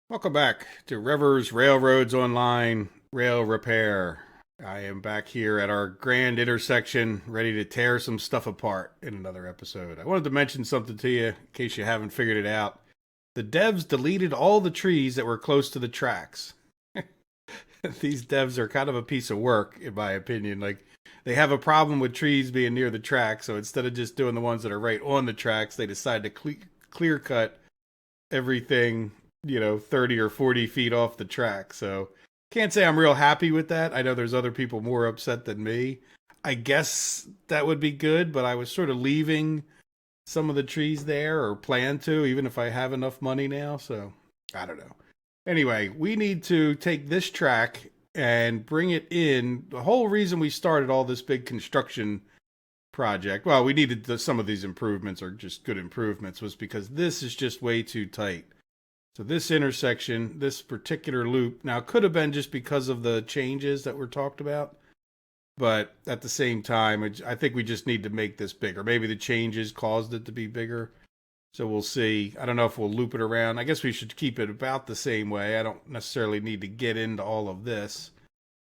Welcome back to Rever's Railroads Online Rail Repair. I am back here at our grand intersection, ready to tear some stuff apart in another episode. I wanted to mention something to you in case you haven't figured it out. The devs deleted all the trees that were close to the tracks. These devs are kind of a piece of work, in my opinion. Like, they have a problem with trees being near the tracks, so instead of just doing the ones that are right on the tracks, they decide to clear cut everything, 30 or 40 feet off the track. So can't say I'm real happy with that. I know there's other people more upset than me. I guess that would be good, but I was sort of leaving some of the trees there, or plan to, even if I have enough money now. So I don't know. Anyway, we need to take this track and bring it in. The whole reason we started all this big construction project, well, we needed some of these improvements, or just good improvements, was because this is just way too tight. So this intersection, this particular loop, now could have been just because of the changes that were talked about, but at the same time, I think we just need to make this bigger. Maybe the changes caused it to be bigger. So we'll see. I don't know if we'll loop it around. I guess we should keep it about the same way. I don't necessarily need to get into all of this.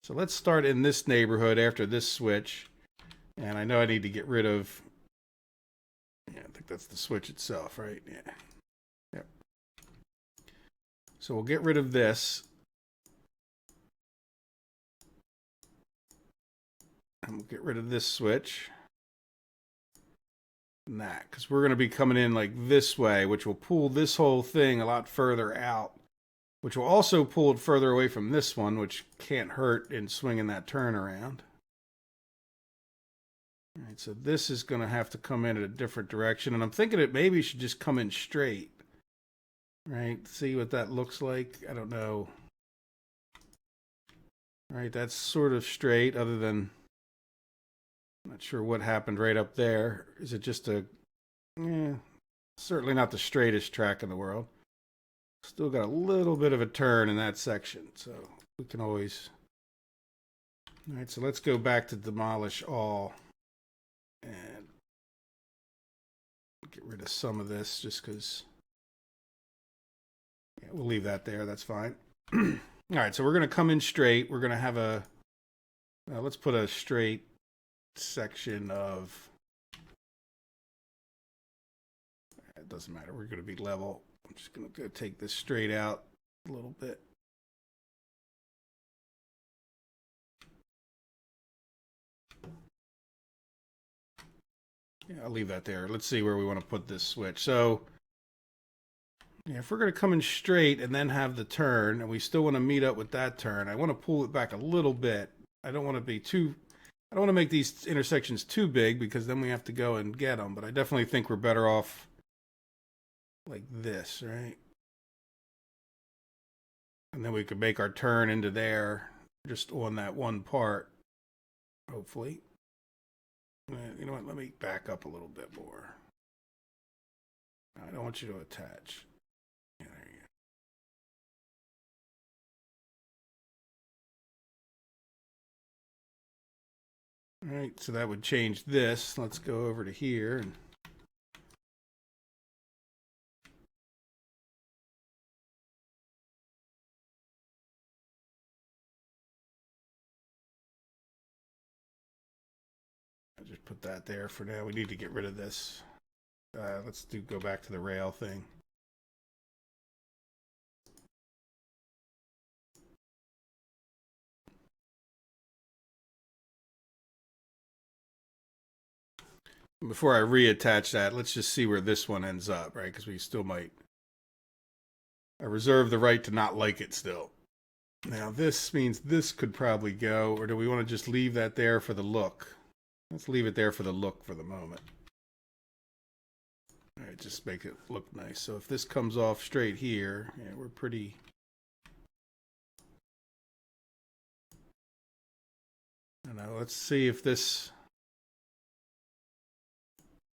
So let's start in this neighborhood after this switch. And I know I need to get rid of, yeah, I think that's the switch itself, right? Yeah. Yep. So we'll get rid of this. And we'll get rid of this switch. And that, because we're going to be coming in like this way, which will pull this whole thing a lot further out, which will also pull it further away from this one, which can't hurt in swinging that turnaround. All right, so this is going to have to come in a different direction, and I'm thinking it maybe should just come in straight. Right, see what that looks like? I don't know. All right, that's sort of straight, other than, I'm not sure what happened right up there. Is it just certainly not the straightest track in the world. Still got a little bit of a turn in that section, so we can always. All right, so let's go back to demolish all and get rid of some of this, just because. Yeah, we'll leave that there. That's fine. All right, so we're going to come in straight. We're going to have a. Let's put a straight section of. It doesn't matter. We're going to be level. I'm just going to go take this straight out a little bit. Yeah, I'll leave that there. Let's see where we want to put this switch. So, yeah, if we're going to come in straight and then have the turn, and we still want to meet up with that turn, I want to pull it back a little bit. I don't want to be too. I don't want to make these intersections too big, because then we have to go and get them. But I definitely think we're better off like this, right? And then we could make our turn into there just on that one part, hopefully. You know what? Let me back up a little bit more. I don't want you to attach. Yeah, there you go. All right, so that would change this. Let's go over to here and. I'll just put that there for now. We need to get rid of this. Let's go back to the rail thing. Before I reattach that, let's just see where this one ends up, right? Because we still might. I reserve the right to not like it still. Now this means this could probably go, or do we want to just leave that there for the look? Let's leave it there for the look for the moment. All right, just make it look nice. So if this comes off straight here, yeah, we're pretty. I don't know. Let's see if this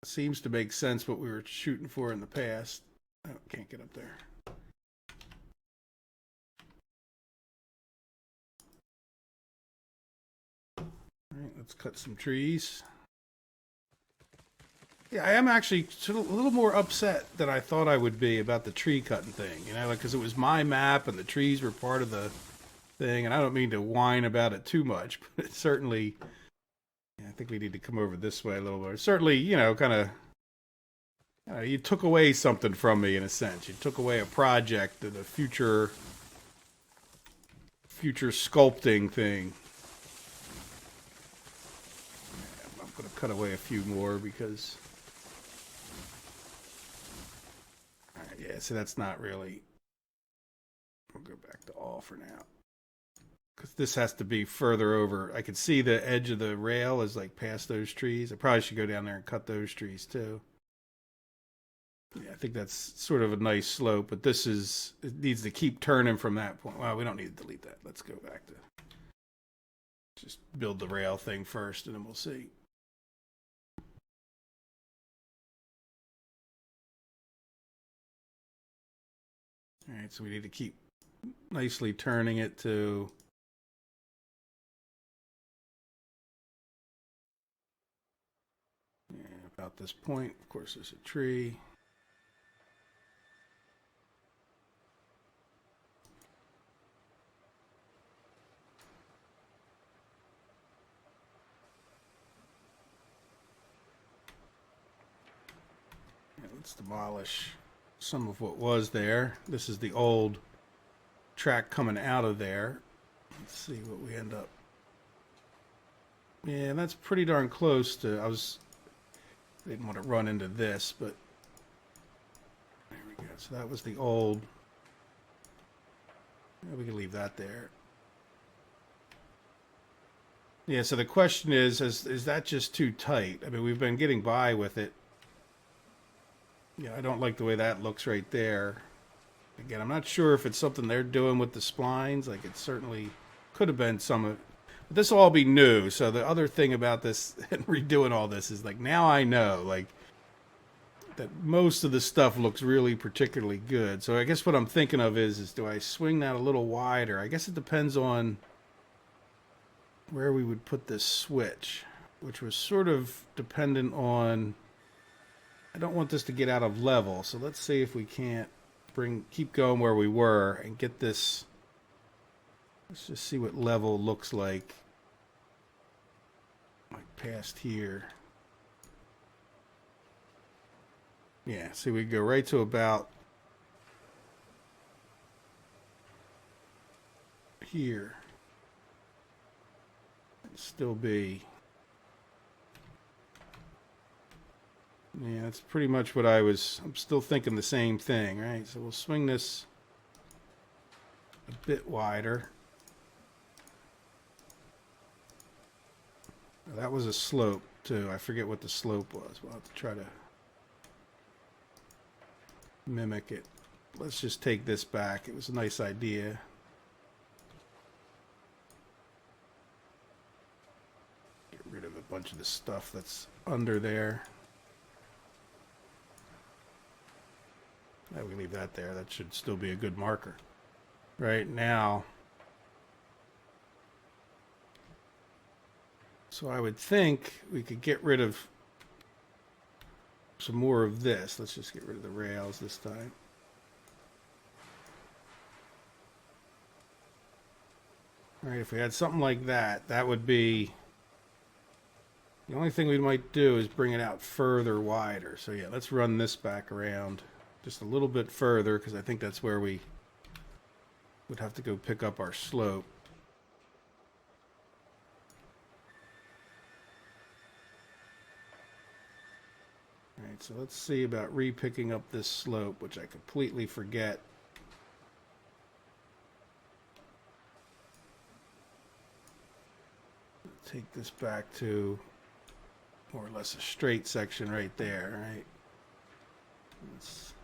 seems to make sense what we were shooting for in the past. Oh, can't get up there. All right, let's cut some trees. Yeah, I am actually sort of a little more upset than I thought I would be about the tree cutting thing. You know, like because it was my map and the trees were part of the thing, and I don't mean to whine about it too much, but it certainly. Yeah, I think we need to come over this way a little bit. Certainly, you know, kind of. You took away something from me in a sense. You took away a project and a future sculpting thing. I'm going to cut away a few more because. Yeah, so that's not really. We'll go back to all for now. Because this has to be further over. I can see the edge of the rail is like past those trees. I probably should go down there and cut those trees too. Yeah, I think that's sort of a nice slope, but it needs to keep turning from that point. Well, we don't need to delete that. Let's go back to just build the rail thing first and then we'll see. All right, so we need to keep nicely turning it to. Yeah, about this point. Of course, there's a tree. Let's demolish some of what was there. This is the old track coming out of there. Let's see what we end up. Yeah, that's pretty darn close to. I didn't want to run into this, but there we go. So that was the old. Yeah, we can leave that there. Yeah, so the question is that just too tight? I mean, we've been getting by with it. Yeah, I don't like the way that looks right there. Again, I'm not sure if it's something they're doing with the splines. Like, it certainly could have been some of. But this will all be new. So the other thing about this and redoing all this is like now I know like that most of the stuff looks really particularly good. So I guess what I'm thinking of is do I swing that a little wider? I guess it depends on where we would put this switch, which was sort of dependent on. I don't want this to get out of level, so let's see if we can't keep going where we were and get this. Let's just see what level looks like past here. Yeah, see, we go right to about here. It'd still be. Yeah, that's pretty much what I'm still thinking the same thing, right? So we'll swing this a bit wider. That was a slope, too. I forget what the slope was. We'll have to try to mimic it. Let's just take this back. It was a nice idea. Get rid of a bunch of the stuff that's under there. We leave that there. That should still be a good marker. Right now. So I would think we could get rid of some more of this. Let's just get rid of the rails this time. All right, if we had something like that, that would be. The only thing we might do is bring it out further wider. So yeah, let's run this back around. Just a little bit further because I think that's where we would have to go pick up our slope. Alright, so let's see about re-picking up this slope, which I completely forget. Take this back to more or less a straight section right there, right? Let's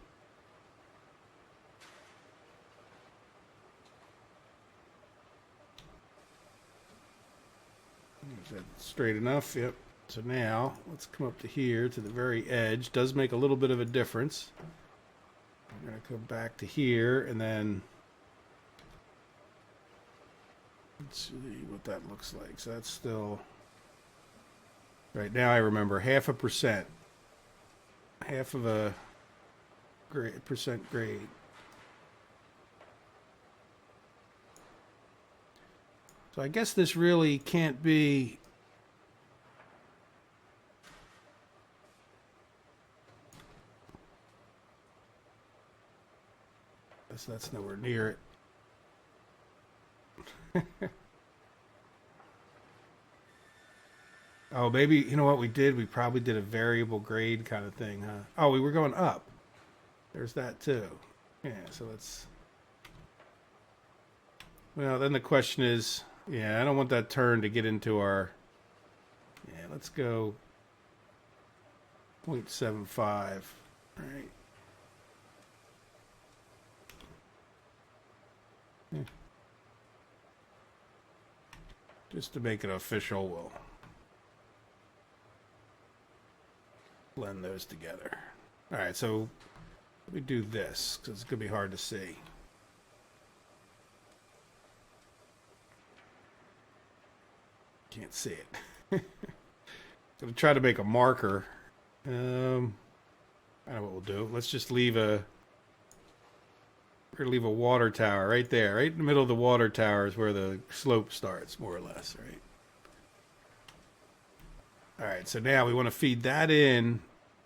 is that straight enough? Yep. So now let's come up to here to the very edge. Does make a little bit of a difference. I'm going to come back to here and then let's see what that looks like. So that's still right now. I remember 0.5%. half of a percent grade. So I guess this really can't be... That's nowhere near it. Oh, maybe, you know what we did? We probably did a variable grade kind of thing, huh? Oh, we were going up. There's that too. Yeah, so let's... Well, then the question is... Yeah, I don't want that turn to get into our... Yeah, let's go 0.75. All right. Yeah. Just to make it official, we'll blend those together. All right, so let me do this because it's going to be hard to see. Can't see it. Gonna try to make a marker. I don't know what we'll do. Let's just leave a... We're gonna leave a water tower right there. Right in the middle of the water tower is where the slope starts, more or less, right? Alright, so now we want to feed that in,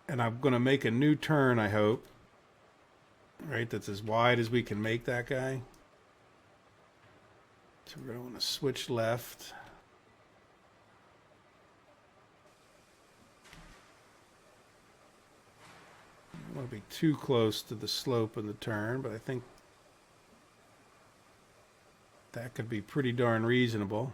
and I'm gonna make a new turn, I hope. Right, that's as wide as we can make that guy. So we're gonna want to switch left. I don't want to be too close to the slope of the turn, but I think that could be pretty darn reasonable.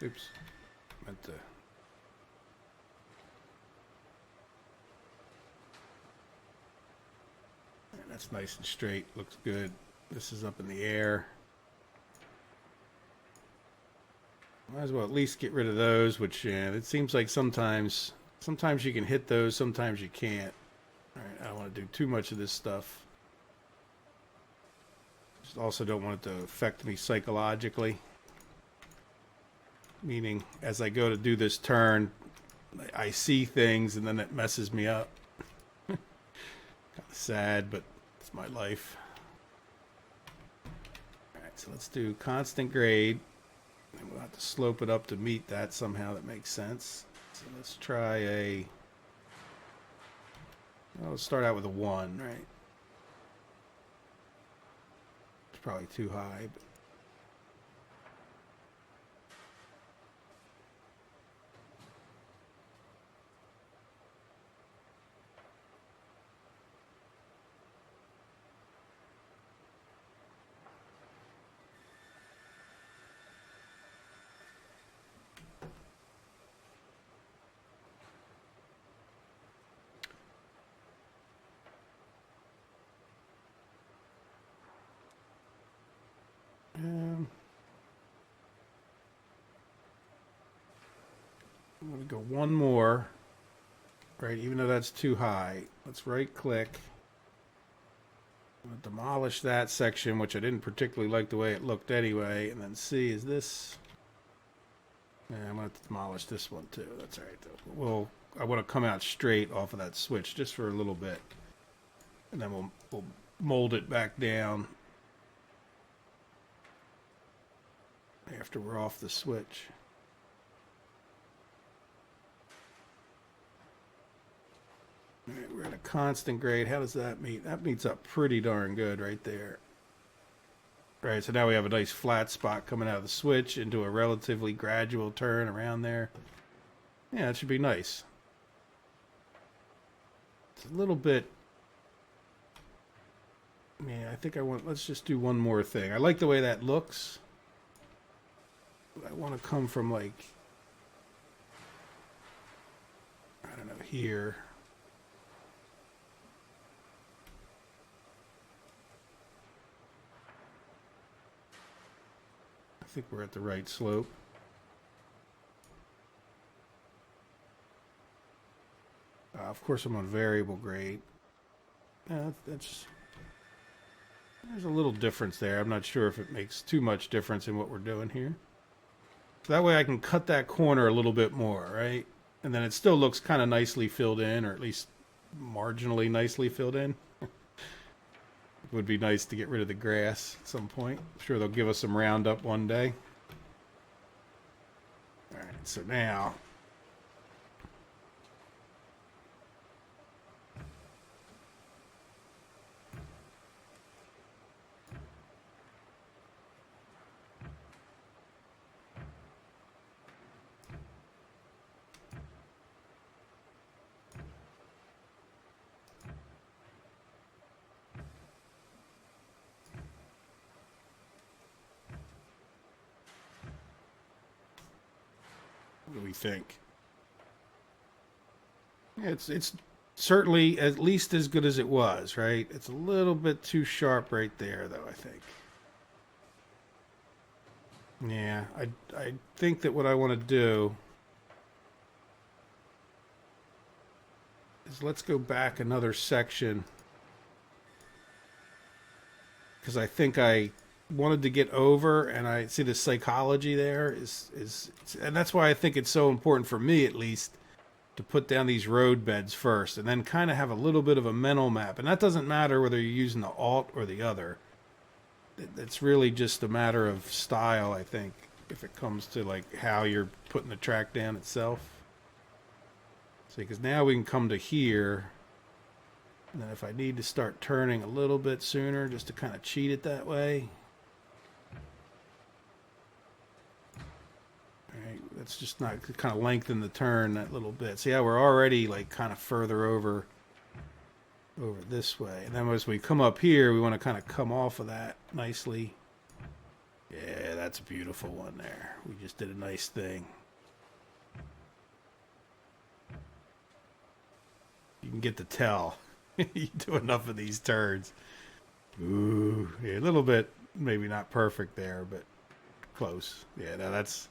Oops, meant to... That's nice and straight, looks good. This is up in the air. Might as well at least get rid of those, which it seems like sometimes you can hit those, sometimes you can't. All right, I don't want to do too much of this stuff. Just also don't want it to affect me psychologically. Meaning, as I go to do this turn, I see things and then it messes me up. Kind of sad, but it's my life. All right, so let's do constant grade. And we'll have to slope it up to meet that somehow. That makes sense. So let's try a... Well, let's start out with a 1, right? It's probably too high, but... I'm going to go one more, right, even though that's too high. Let's right click. I'm going to demolish that section, which I didn't particularly like the way it looked anyway, and then see, is this... Yeah, I'm going to demolish this one too. That's all right, though. Well, I want to come out straight off of that switch just for a little bit. And then we'll mold it back down after we're off the switch. All right, we're at a constant grade. How does that meet? That meets up pretty darn good right there. All right, so now we have a nice flat spot coming out of the switch into a relatively gradual turn around there. Yeah, it should be nice. It's a little bit... Yeah, I think I want... Let's just do one more thing. I like the way that looks. I want to come from, like... I don't know, here... I think we're at the right slope. Of course, I'm on variable grade. There's a little difference there. I'm not sure if it makes too much difference in what we're doing here. So that way I can cut that corner a little bit more, right? And then it still looks kind of nicely filled in, or at least marginally nicely filled in. It would be nice to get rid of the grass at some point. I'm sure they'll give us some Roundup one day. All right, so now what do we think? It's certainly at least as good as it was, right? It's a little bit too sharp right there, though, I think. Yeah, I think that what I want to do is let's go back another section, because I think I wanted to get over, and I see the psychology there is and that's why I think it's so important for me, at least, to put down these road beds first and then kind of have a little bit of a mental map. And that doesn't matter whether you're using the alt or the other. It's really just a matter of style, I think, if it comes to like how you're putting the track down itself. See, because now we can come to here, and then if I need to start turning a little bit sooner just to kind of cheat it that way. Alright, let's just not kind of lengthen the turn that little bit. See how we're already like kind of further over this way. And then as we come up here, we want to kind of come off of that nicely. Yeah, that's a beautiful one there. We just did a nice thing. You can get to tell. You do enough of these turns. Ooh, yeah, a little bit, maybe not perfect there, but close. Yeah, no, that's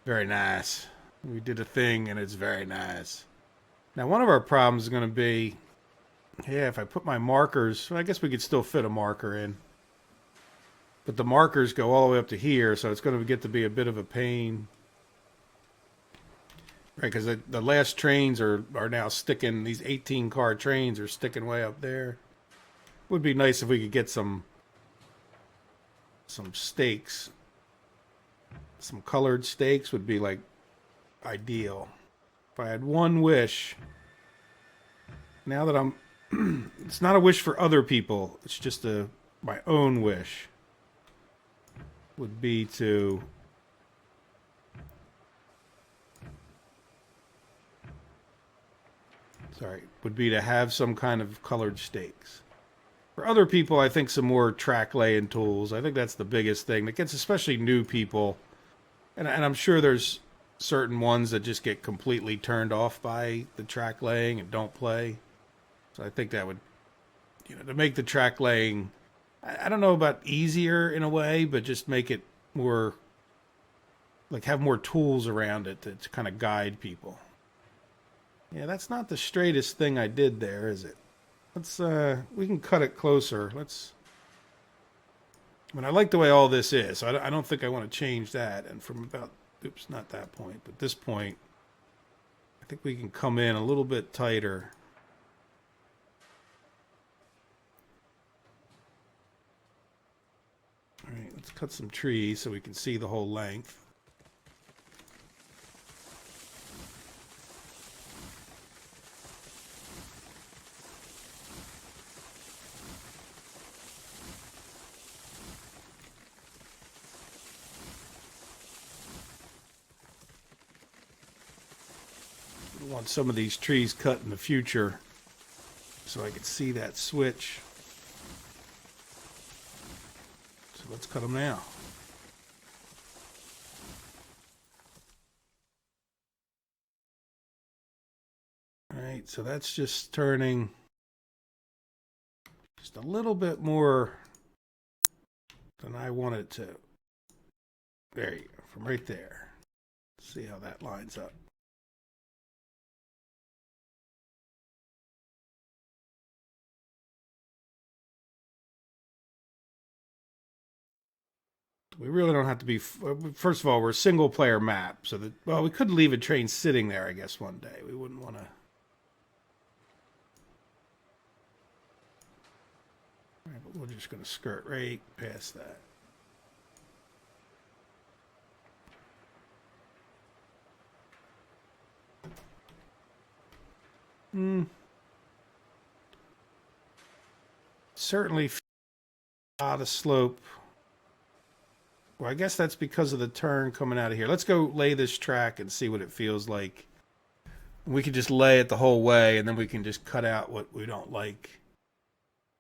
very nice. We did a thing, and it's very nice. Now, one of our problems is going to be, yeah, if I put my markers, well, I guess we could still fit a marker in. But the markers go all the way up to here, so it's going to get to be a bit of a pain. Right, because the last trains are now sticking, these 18-car trains are sticking way up there. Would be nice if we could get some stakes. Some colored stakes would be, like, ideal. If I had one wish, now that I'm... it's not a wish for other people, it's just my own wish. Would be to... would be to have some kind of colored stakes. For other people, I think some more track laying tools. I think that's the biggest thing that gets especially new people. And I'm sure there's certain ones that just get completely turned off by the track laying and don't play. So I think that would, to make the track laying, I don't know about easier in a way, but just make it more, like have more tools around it to kind of guide people. Yeah, that's not the straightest thing I did there, is it? Let's, we can cut it closer. I like the way all this is, so I don't think I want to change that. And from about, oops, not that point, but this point, I think we can come in a little bit tighter. All right, let's cut some trees so we can see the whole length. I want some of these trees cut in the future so I can see that switch. So let's cut them now. All right, so that's just turning just a little bit more than I want it to. There you go, from right there. See how that lines up. We really don't have to be. First of all, we're a single player map, so that, well, we could leave a train sitting there, I guess, one day. We wouldn't want to. Right, but we're just going to skirt right past that. Certainly a lot of slope. Well, I guess that's because of the turn coming out of here. Let's go lay this track and see what it feels like. We could just lay it the whole way, and then we can just cut out what we don't like,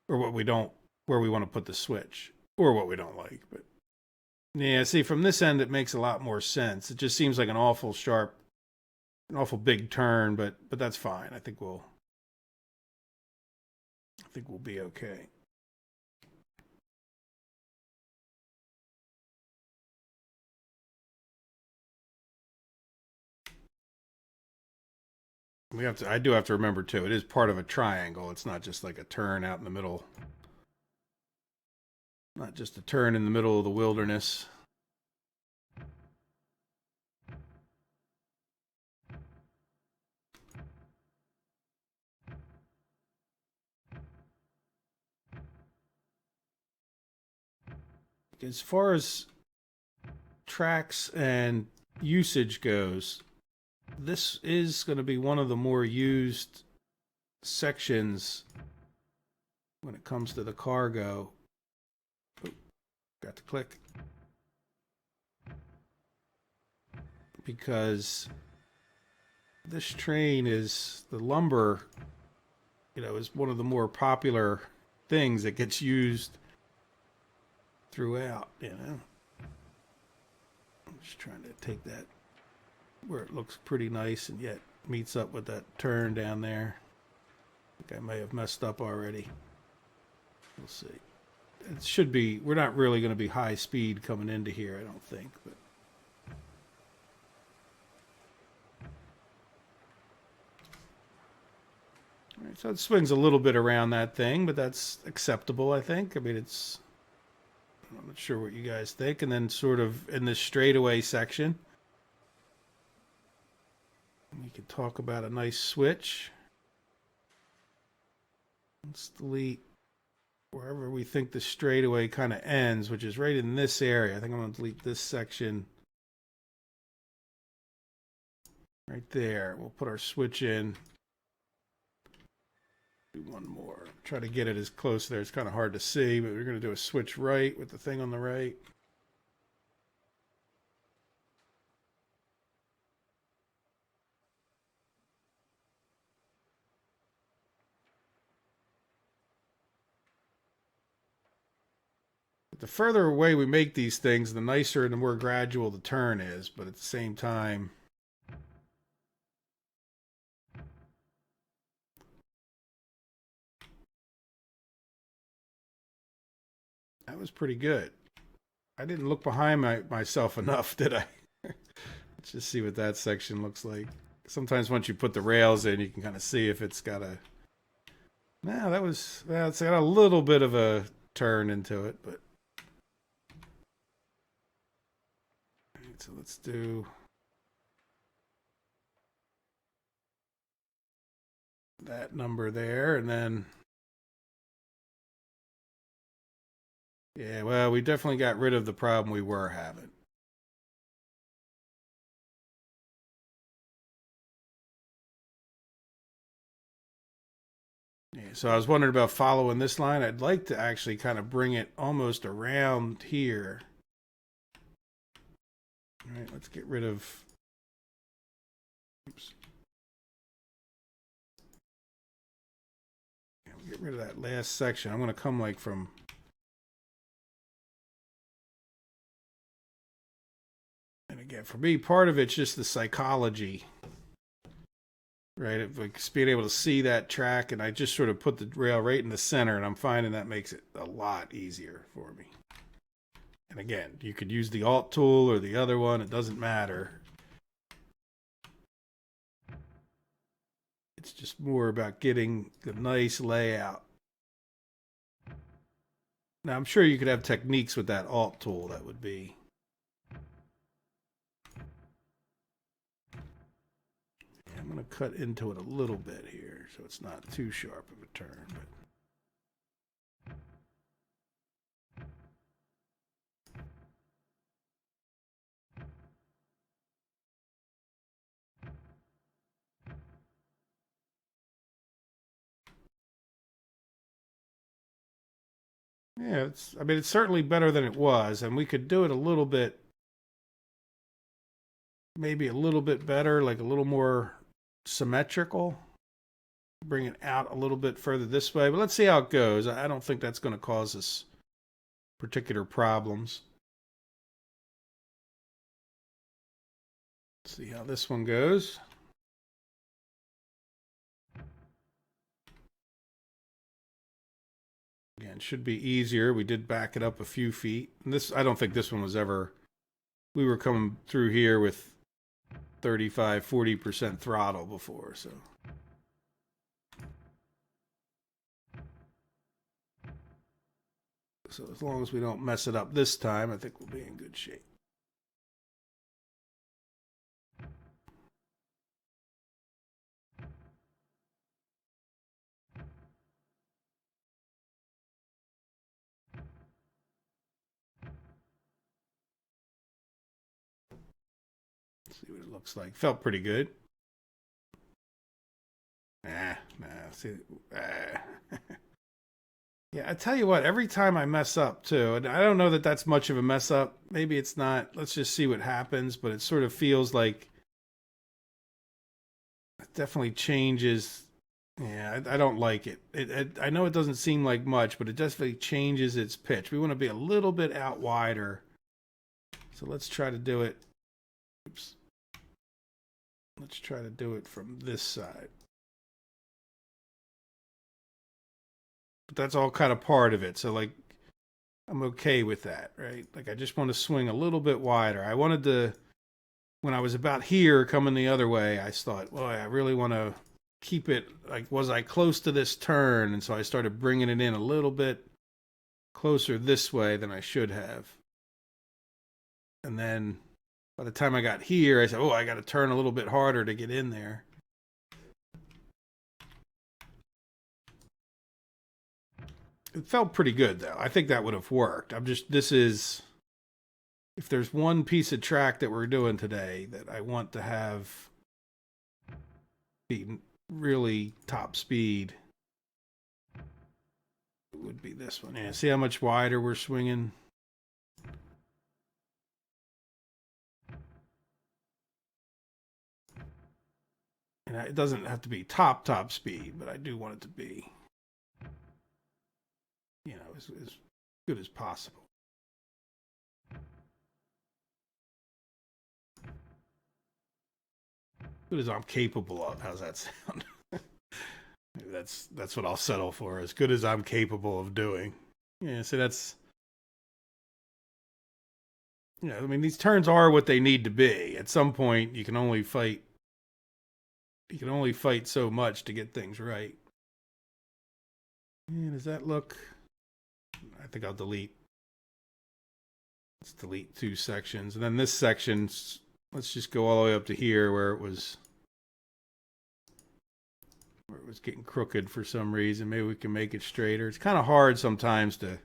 or what we don't, where we want to put the switch, or what we don't like. But yeah, see, from this end, it makes a lot more sense. It just seems like an awful sharp, an awful big turn, but that's fine. I think we'll be okay. I do have to remember too, it is part of a triangle. It's not just like a turn out in the middle. Not just a turn in the middle of the wilderness. As far as tracks and usage goes, this is going to be one of the more used sections when it comes to the cargo. Oh, got to click. Because this train is, the lumber, is one of the more popular things that gets used throughout, I'm just trying to take that where it looks pretty nice and yet meets up with that turn down there. I think I may have messed up already. We'll see. It should be, we're not really going to be high speed coming into here, I don't think, but all right, so it swings a little bit around that thing, but that's acceptable, I think. I mean, I'm not sure what you guys think. And then sort of in this straightaway section, we could talk about a nice switch. Let's delete wherever we think the straightaway kind of ends, which is right in this area. I think I'm going to delete this section right there. We'll put our switch in. Do one more. Try to get it as close there. It's kind of hard to see, but we're going to do a switch right with the thing on the right. But the further away we make these things, the nicer and the more gradual the turn is, but at the same time, that was pretty good. I didn't look behind myself enough, did I? Let's just see what that section looks like. Sometimes once you put the rails in, you can kind of see if it's got a... No, it's got a little bit of a turn into it, but... All right, so let's do... that number there, and then... Yeah, well, we definitely got rid of the problem we were having. Yeah, so I was wondering about following this line. I'd like to actually kind of bring it almost around here. All right, let's get rid of... Oops. Yeah, we'll get rid of that last section. I'm going to come like from... And again, for me, part of it's just the psychology, right? Of like being able to see that track, and I just sort of put the rail right in the center, and I'm finding that makes it a lot easier for me. And again, you could use the Alt tool or the other one, it doesn't matter. It's just more about getting the nice layout. Now, I'm sure you could have techniques with that Alt tool that would be... I'm going to cut into it a little bit here so it's not too sharp of a turn. But... yeah, I mean, it's certainly better than it was, and we could do it a little bit, maybe a little bit better, like a little more symmetrical. Bring it out a little bit further this way, but let's see how it goes. I don't think that's going to cause us particular problems. Let's see how this one goes. Again, should be easier. We did back it up a few feet. And this, I don't think this one was ever... we were coming through here with 35, 40% throttle before, so... so as long as we don't mess it up this time, I think we'll be in good shape. See what it looks like. Felt pretty good. See, yeah, I tell you what, every time I mess up too, and I don't know that that's much of a mess up. Maybe it's not. Let's just see what happens. But it sort of feels like it definitely changes. Yeah, I don't like it. I know it doesn't seem like much, but it definitely changes its pitch. We want to be a little bit out wider. So let's try to do it. Oops. Let's try to do it from this side. But that's all kind of part of it. So, like, I'm okay with that, right? Like, I just want to swing a little bit wider. I wanted to, when I was about here coming the other way, I thought, well, I really want to keep it, like, was I close to this turn? And so I started bringing it in a little bit closer this way than I should have. And then by the time I got here, I said, oh, I got to turn a little bit harder to get in there. It felt pretty good, though. I think that would have worked. This is, if there's one piece of track that we're doing today that I want to have be really top speed, it would be this one. Yeah, see how much wider we're swinging? And it doesn't have to be top speed, but I do want it to be, you know, as good as possible. Good as I'm capable of. How's that sound? Maybe that's what I'll settle for. As good as I'm capable of doing. Yeah, so that's, you know, I mean, these turns are what they need to be. At some point, you can only fight so much to get things right. Yeah, does that look? I think I'll delete. Let's delete 2 sections, and then this section. Let's just go all the way up to here where it was getting crooked for some reason. Maybe we can make it straighter. It's kind of hard sometimes to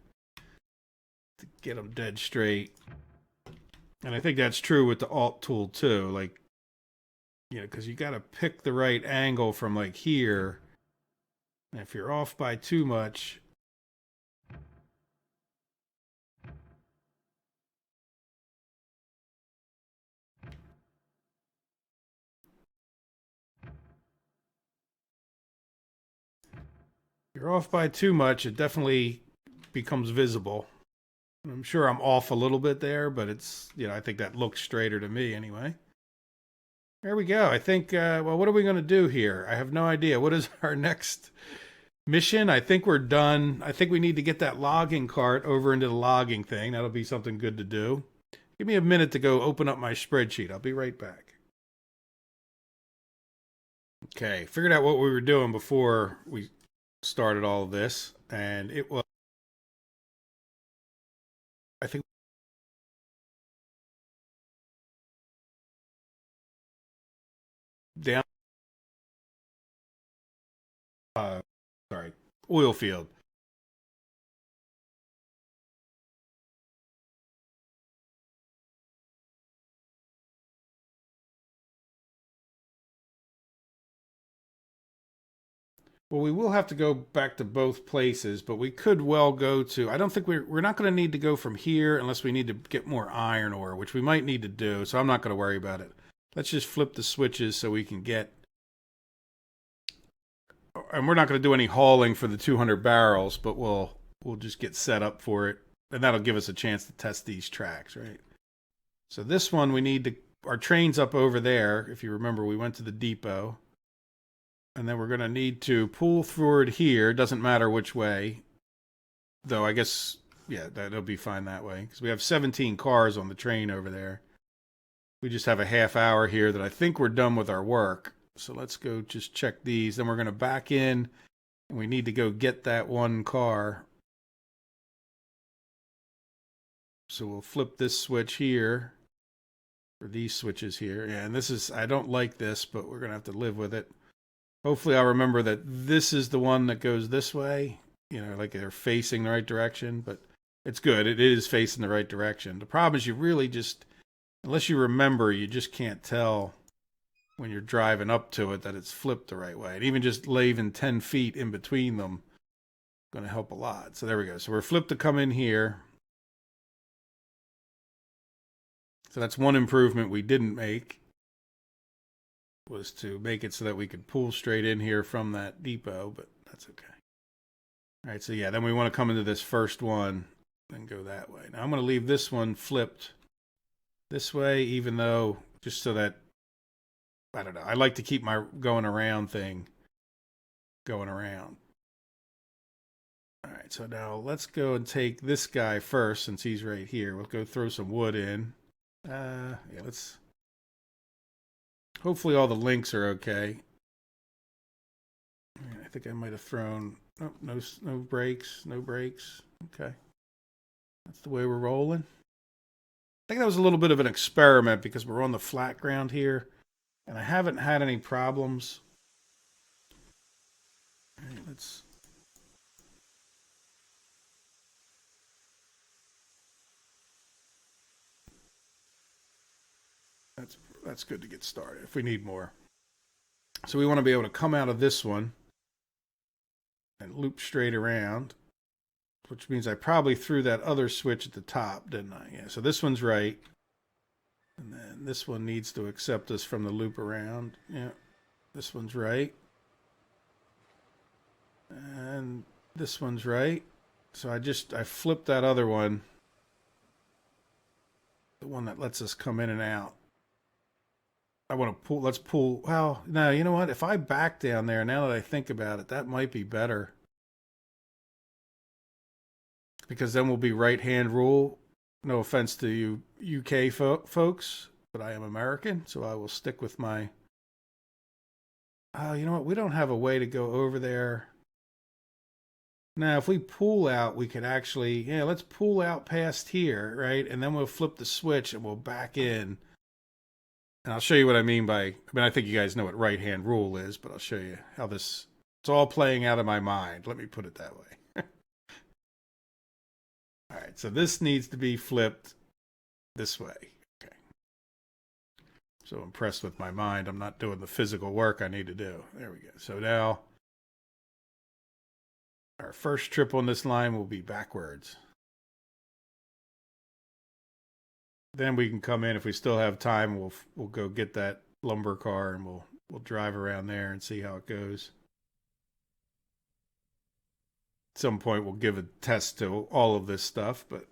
get them dead straight. And I think that's true with the Alt tool too. Like, you know, because you got to pick the right angle from like here. And if you're off by too much, it definitely becomes visible. I'm sure I'm off a little bit there, but it's, you know, I think that looks straighter to me anyway. There we go. I think, well, what are we going to do here? I have no idea. What is our next mission? I think we're done. I think we need to get that logging cart over into the logging thing. That'll be something good to do. Give me a minute to go open up my spreadsheet. I'll be right back. Okay, figured out what we were doing before we started all of this, and it was I think down, uh, sorry, oil field. Well, we will have to go back to both places, but we could well go to. I don't think we're not going to need to go from here unless we need to get more iron ore, which we might need to do. So I'm not going to worry about it. Let's just flip the switches so we can get. And we're not going to do any hauling for the 200 barrels, but we'll just get set up for it, and that'll give us a chance to test these tracks, right? So this one we need to. Our train's up over there. If you remember, we went to the depot. And then we're going to need to pull forward here. Doesn't matter which way. Though I guess, yeah, that'll be fine that way. Because we have 17 cars on the train over there. We just have a half hour here that I think we're done with our work. So let's go just check these. Then we're going to back in. And we need to go get that one car. So we'll flip this switch here. Or these switches here. Yeah, and this is, I don't like this, but we're going to have to live with it. Hopefully I'll remember that this is the one that goes this way. You know, like they're facing the right direction, but it's good. It is facing the right direction. The problem is you really just, unless you remember, you just can't tell when you're driving up to it that it's flipped the right way. And even just leaving 10 feet in between them is going to help a lot. So there we go. So we're flipped to come in here. So that's one improvement we didn't make. Was to make it so that we could pull straight in here from that depot, but that's okay. All right, so yeah, then we want to come into this first one and go that way. Now I'm going to leave this one flipped this way, even though, just so that, I don't know, I like to keep my going around thing going around. All right, so now let's go and take this guy first since he's right here. We'll go throw some wood in. Yeah, let's... Hopefully all the links are okay. I think I might have thrown... Oh, no brakes. No brakes. Okay. That's the way we're rolling. I think that was a little bit of an experiment because we're on the flat ground here. And I haven't had any problems. All right, let's... That's good to get started if we need more. So we want to be able to come out of this one and loop straight around, which means I probably threw that other switch at the top, didn't I? Yeah, so this one's right. And then this one needs to accept us from the loop around. Yeah, this one's right. And this one's right. So I flipped that other one, the one that lets us come in and out. I want to pull, let's pull, well, no, you know what? If I back down there, now that I think about it, that might be better. Because then we'll be right-hand rule. No offense to you UK folks, but I am American, so I will stick with my... Oh, you know what? We don't have a way to go over there. Now, if we pull out, we could actually... Yeah, let's pull out past here, right? And then we'll flip the switch and we'll back in. And I'll show you what I mean by... I mean, I think you guys know what right-hand rule is, but I'll show you how this... It's all playing out of my mind. Let me put it that way. All right, so this needs to be flipped this way. Okay. So impressed with my mind. I'm not doing the physical work I need to do. There we go. So now our first trip on this line will be backwards. Then we can come in if we still have time. We'll go get that lumber car and we'll drive around there and see how it goes. At some point we'll give a test to all of this stuff, but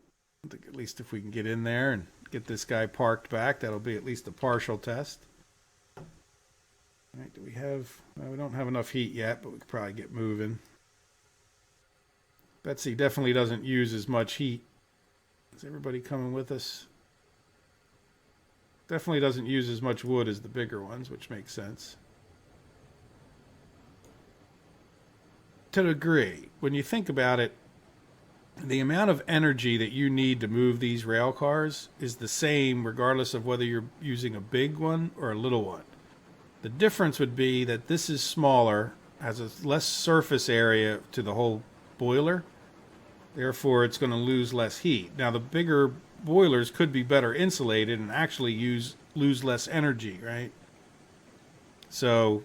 I think at least if we can get in there and get this guy parked back, that'll be at least a partial test. All right, do we have... Well, we don't have enough heat yet, but we could probably get moving. Betsy definitely doesn't use as much heat. Is everybody coming with us? Definitely doesn't use as much wood as the bigger ones, which makes sense. To a degree. When you think about it, the amount of energy that you need to move these rail cars is the same regardless of whether you're using a big one or a little one. The difference would be that this is smaller, has a less surface area to the whole boiler, therefore it's going to lose less heat. Now the bigger boilers could be better insulated and actually lose less energy, right? So,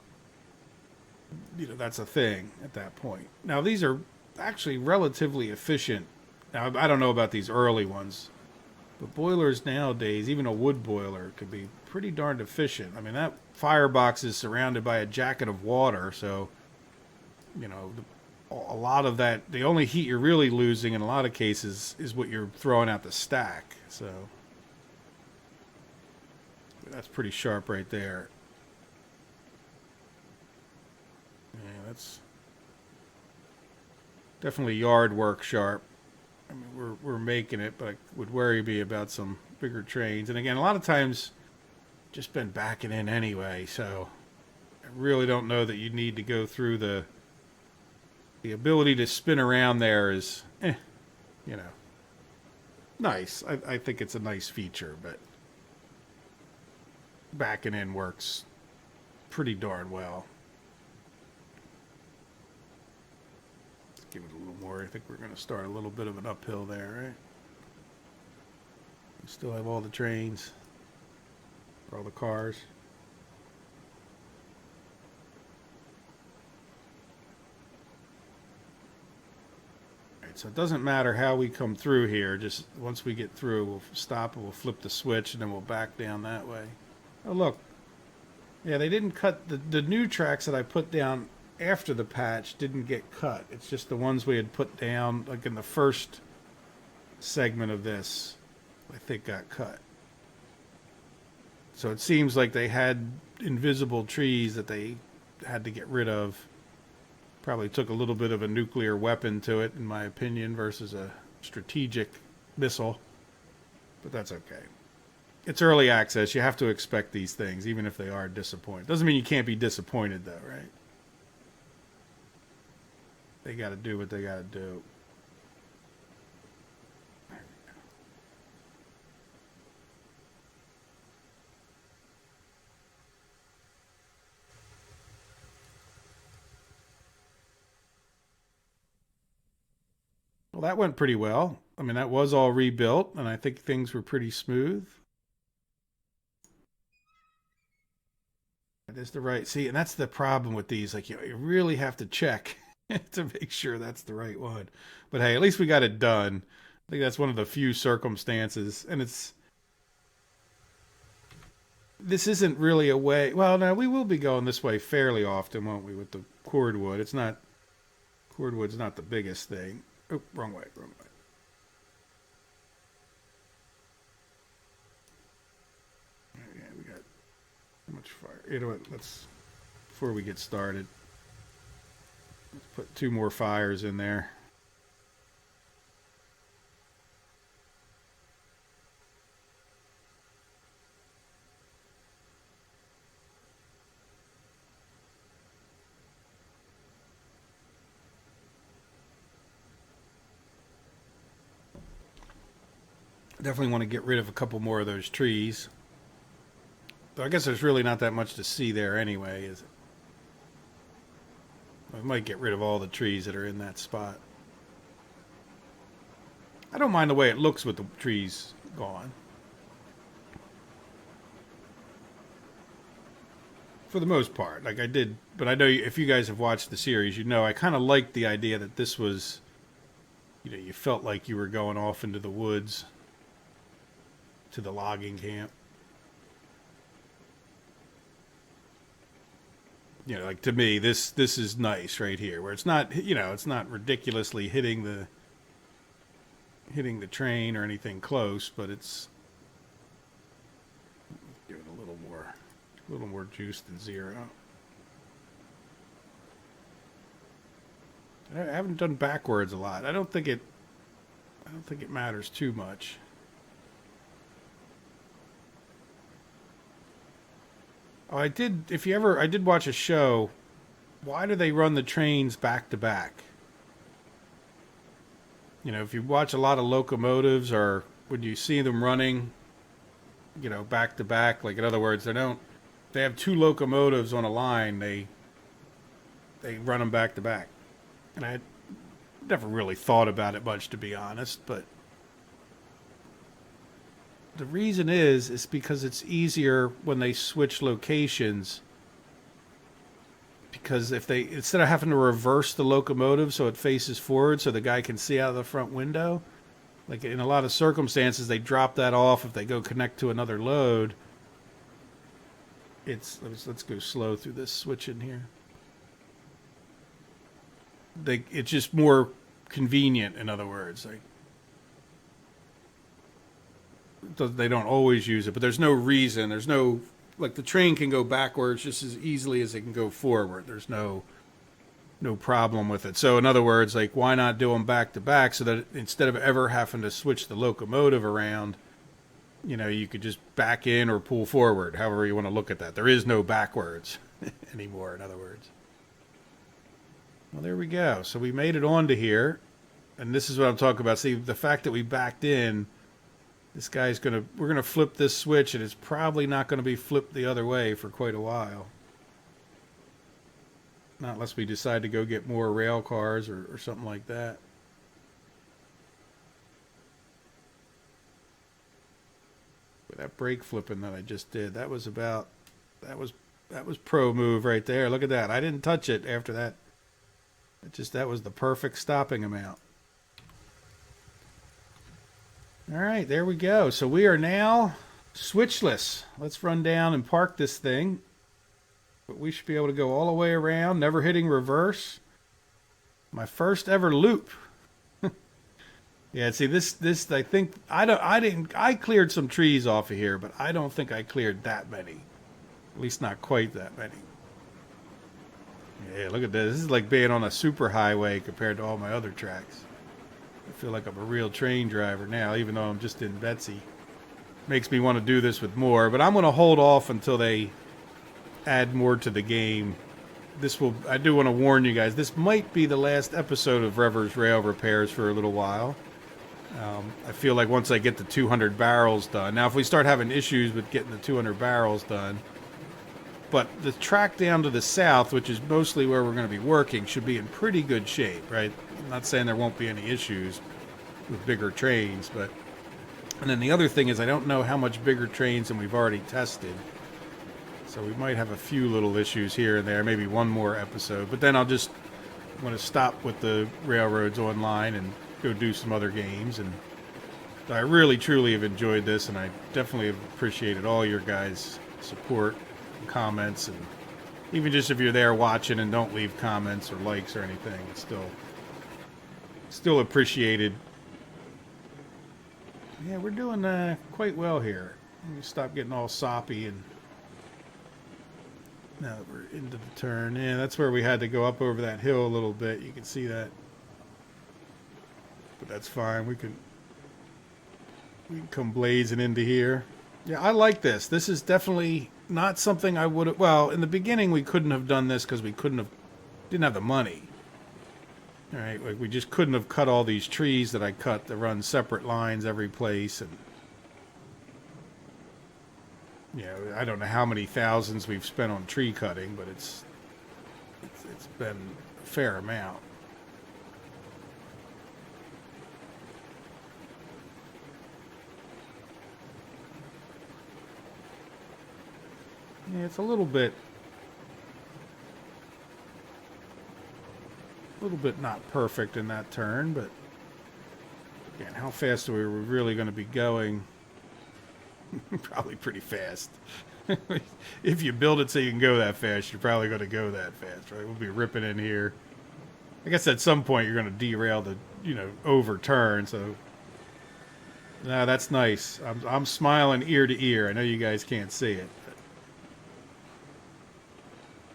that's a thing at that point. Now these are actually relatively efficient. Now I don't know about these early ones, but boilers nowadays, even a wood boiler, could be pretty darned efficient. I mean, that firebox is surrounded by a jacket of water, so a lot of that, the only heat you're really losing in a lot of cases is what you're throwing out the stack. So that's pretty sharp right there. Yeah, that's definitely yard work sharp. I mean, we're making it, but I would worry me about some bigger trains. And again, a lot of times, just been backing in anyway, so I really don't know that you need to go through the ability to spin around there is, nice. I think it's a nice feature, but backing in works pretty darn well. Let's give it a little more. I think we're going to start a little bit of an uphill there, right? We still have all the trains, all the cars. So it doesn't matter how we come through here. Just once we get through, we'll stop and we'll flip the switch, and then we'll back down that way. Oh, look. Yeah, they didn't cut the new tracks that I put down after the patch didn't get cut. It's just the ones we had put down, like in the first segment of this, I think got cut. So it seems like they had invisible trees that they had to get rid of. Probably took a little bit of a nuclear weapon to it, in my opinion, versus a strategic missile. But that's okay. It's early access. You have to expect these things, even if they are disappointing. Doesn't mean you can't be disappointed, though, right? They got to do what they got to do. Well, that went pretty well. I mean, that was all rebuilt, and I think things were pretty smooth. That is the right. See, and that's the problem with these. Like, you really have to check to make sure that's the right one. But hey, at least we got it done. I think that's one of the few circumstances, and this isn't really a way. Well, now we will be going this way fairly often, won't we? With the cordwood, cordwood's not the biggest thing. Oh, wrong way. Yeah, we got how much fire. You know what? Before we get started, let's put 2 more fires in there. Definitely want to get rid of a couple more of those trees. But I guess there's really not that much to see there anyway, is it? I might get rid of all the trees that are in that spot. I don't mind the way it looks with the trees gone. For the most part. Like I did, but I know if you guys have watched the series, I kind of liked the idea that this was, you felt like you were going off into the woods to the logging camp. Like to me, this is nice right here, where it's not, it's not ridiculously hitting the train or anything close, but it's give it a little more juice than 0. I haven't done backwards a lot. I don't think it matters too much. Oh, I did watch a show. Why do they run the trains back to back? You know, if you watch a lot of locomotives or when you see them running, you know, back to back, like in other words, they have two locomotives on a line, they run them back to back. And I never really thought about it much, to be honest, but the reason is because it's easier when they switch locations. Because if they, instead of having to reverse the locomotive so it faces forward so the guy can see out of the front window, like in a lot of circumstances, they drop that off if they go connect to another load. Let's go slow through this switch in here. It's just more convenient, in other words. Like, they don't always use it, but there's no reason. There's no, like, the train can go backwards just as easily as it can go forward. There's no problem with it. So in other words, like, why not do them back to back so that instead of ever having to switch the locomotive around, you know, you could just back in or pull forward, however you want to look at that. There is no backwards anymore, in other words. Well, there we go. So we made it onto here, and this is what I'm talking about. See, the fact that we backed in, we're gonna flip this switch, and it's probably not going to be flipped the other way for quite a while. Not unless we decide to go get more rail cars or something like that. But that brake flipping that I just did, that was pro move right there. Look at that. I didn't touch it after that. That was the perfect stopping amount. All right, there we go. So we are now switchless. Let's run down and park this thing. But we should be able to go all the way around, never hitting reverse. My first ever loop. Yeah, see this I think I cleared some trees off of here, but I don't think I cleared that many. At least not quite that many. Yeah, look at this. This is like being on a super highway compared to all my other tracks. I feel like I'm a real train driver now, even though I'm just in Betsy. Makes me want to do this with more, but I'm going to hold off until they add more to the game. I do want to warn you guys, this might be the last episode of Rever's Rail Repairs for a little while. I feel like once I get the 200 barrels done. Now, if we start having issues with getting the 200 barrels done, but the track down to the south, which is mostly where we're going to be working, should be in pretty good shape, right? I'm not saying there won't be any issues with bigger trains, but... And then the other thing is I don't know how much bigger trains than we've already tested. So we might have a few little issues here and there, maybe one more episode. But then I'm going to stop with the Railroads Online and go do some other games. And I really, truly have enjoyed this, and I definitely have appreciated all your guys' support and comments. And even just if you're there watching and don't leave comments or likes or anything, it's still appreciated. Yeah, we're doing quite well here. Let me stop getting all soppy, and now that we're into the turn. Yeah, that's where we had to go up over that hill a little bit. You can see that. But that's fine. We can come blazing into here. Yeah, I like this. This is definitely not something I would have... Well, in the beginning we couldn't have done this because we didn't have the money. All right, like we just couldn't have cut all these trees that I cut to run separate lines every place, and you know, I don't know how many thousands we've spent on tree cutting, but it's been a fair amount. Yeah, it's a little bit not perfect in that turn, but again, how fast are we really going to be going? Probably pretty fast. If you build it so you can go that fast, you're probably going to go that fast, right? We'll be ripping in here. I guess at some point you're going to derail the, overturn. So, no, that's nice. I'm smiling ear to ear. I know you guys can't see it.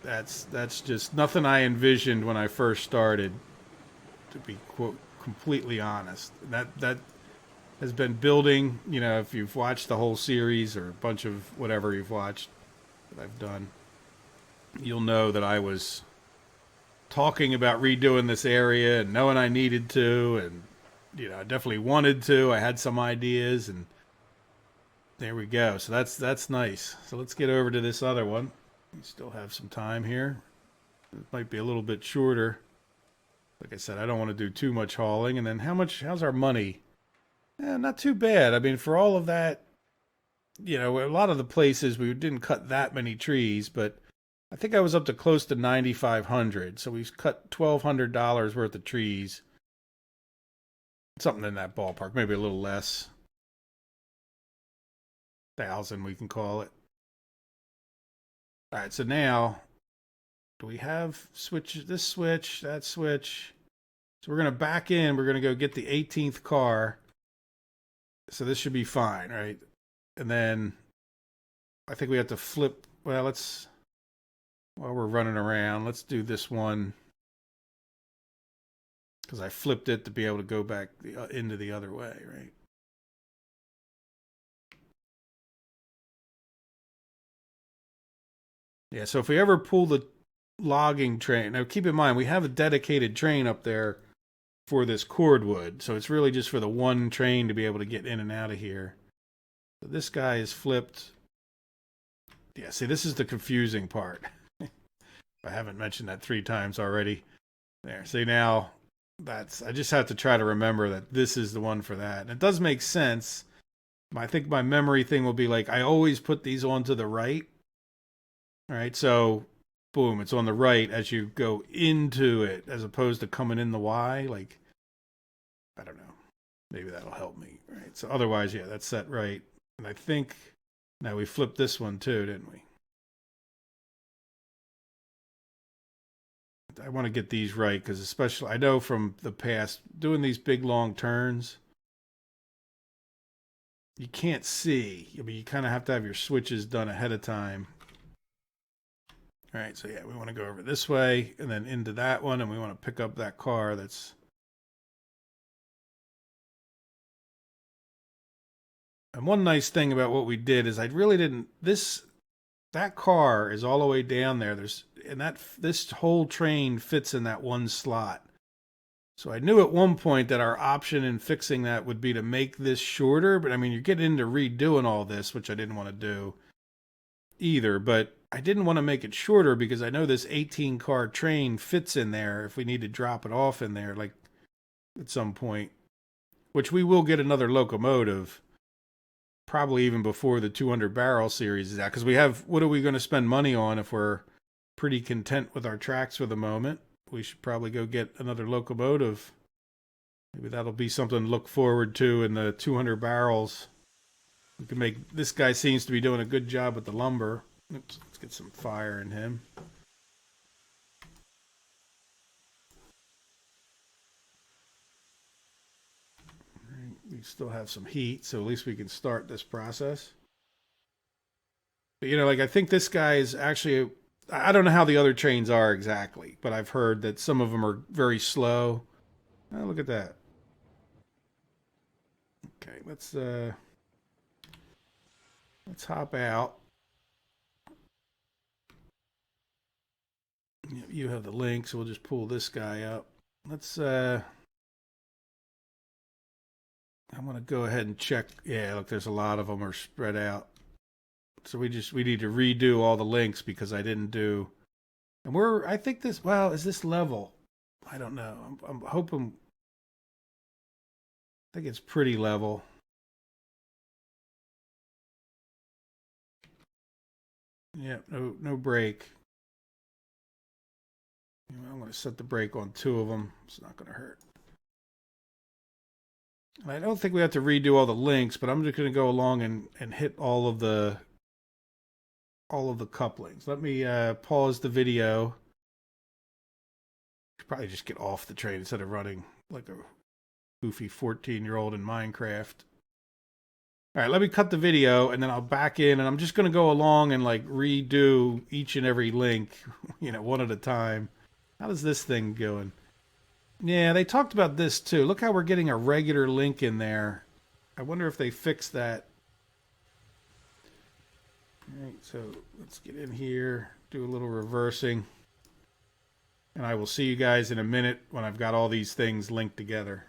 That's just nothing I envisioned when I first started, to be completely honest. That has been building, if you've watched the whole series or a bunch of whatever you've watched that I've done, you'll know that I was talking about redoing this area and knowing I needed to, and I definitely wanted to. I had some ideas, and there we go. So that's nice. So let's get over to this other one. We still have some time here. It might be a little bit shorter. Like I said, I don't want to do too much hauling. And then how's our money? Not too bad. I mean, for all of that, a lot of the places we didn't cut that many trees, but I think I was up to close to 9,500. So we've cut $1,200 worth of trees. Something in that ballpark, maybe a little less. 1,000 we can call it. All right, so now do we have this switch, that switch? So we're going to back in. We're going to go get the 18th car. So this should be fine, right? And then I think we have to flip. Well, while we're running around, let's do this one. Because I flipped it to be able to go back into the other way, right? Yeah, so if we ever pull the logging train, now keep in mind, we have a dedicated train up there for this cordwood. So it's really just for the one train to be able to get in and out of here. So this guy is flipped. Yeah, see, this is the confusing part. I haven't mentioned that 3 times already. There, see now, I just have to try to remember that this is the one for that. And it does make sense. I think my memory thing will be like, I always put these on to the right. All right, so boom, it's on the right as you go into it, as opposed to coming in the Y. Like, I don't know. Maybe that'll help me, right? So otherwise, yeah, that's set right. And I think now we flipped this one too, didn't we? I want to get these right because especially I know from the past doing these big long turns, you can't see. I mean, you kind of have to have your switches done ahead of time. All right, so yeah, we want to go over this way and then into that one, and we want to pick up that car that's... And one nice thing about what we did is I really didn't... That car is all the way down there. This whole train fits in that one slot. So I knew at one point that our option in fixing that would be to make this shorter, but I mean, you're getting into redoing all this, which I didn't want to do either, but I didn't want to make it shorter because I know this 18 car train fits in there if we need to drop it off in there, like at some point, which we will get another locomotive, probably even before the 200 barrel series is out. Because what are we going to spend money on if we're pretty content with our tracks for the moment? We should probably go get another locomotive. Maybe that'll be something to look forward to in the 200 barrels. We can make, this guy seems to be doing a good job with the lumber. Oops, let's get some fire in him. We still have some heat, so at least we can start this process. But, like, I think this guy is actually, I don't know how the other trains are exactly, but I've heard that some of them are very slow. Oh, look at that. Okay, let's hop out. You have the link, so we'll just pull this guy up. Let's I'm going to go ahead and check. Yeah, look, there's a lot of them are spread out. So we need to redo all the links because I didn't do. And I think this, well, is this level? I don't know. I'm hoping, I think it's pretty level. Yeah, no brake. I'm going to set the brake on 2 of them. It's not going to hurt. I don't think we have to redo all the links, but I'm just going to go along and hit all of the couplings. Let me pause the video. Should probably just get off the train instead of running like a goofy 14-year-old in Minecraft. All right, let me cut the video and then I'll back in, and I'm just going to go along and like redo each and every link, one at a time. How does this thing going? Yeah, they talked about this too. Look how we're getting a regular link in there. I wonder if they fixed that. All right, so let's get in here, do a little reversing. And I will see you guys in a minute when I've got all these things linked together.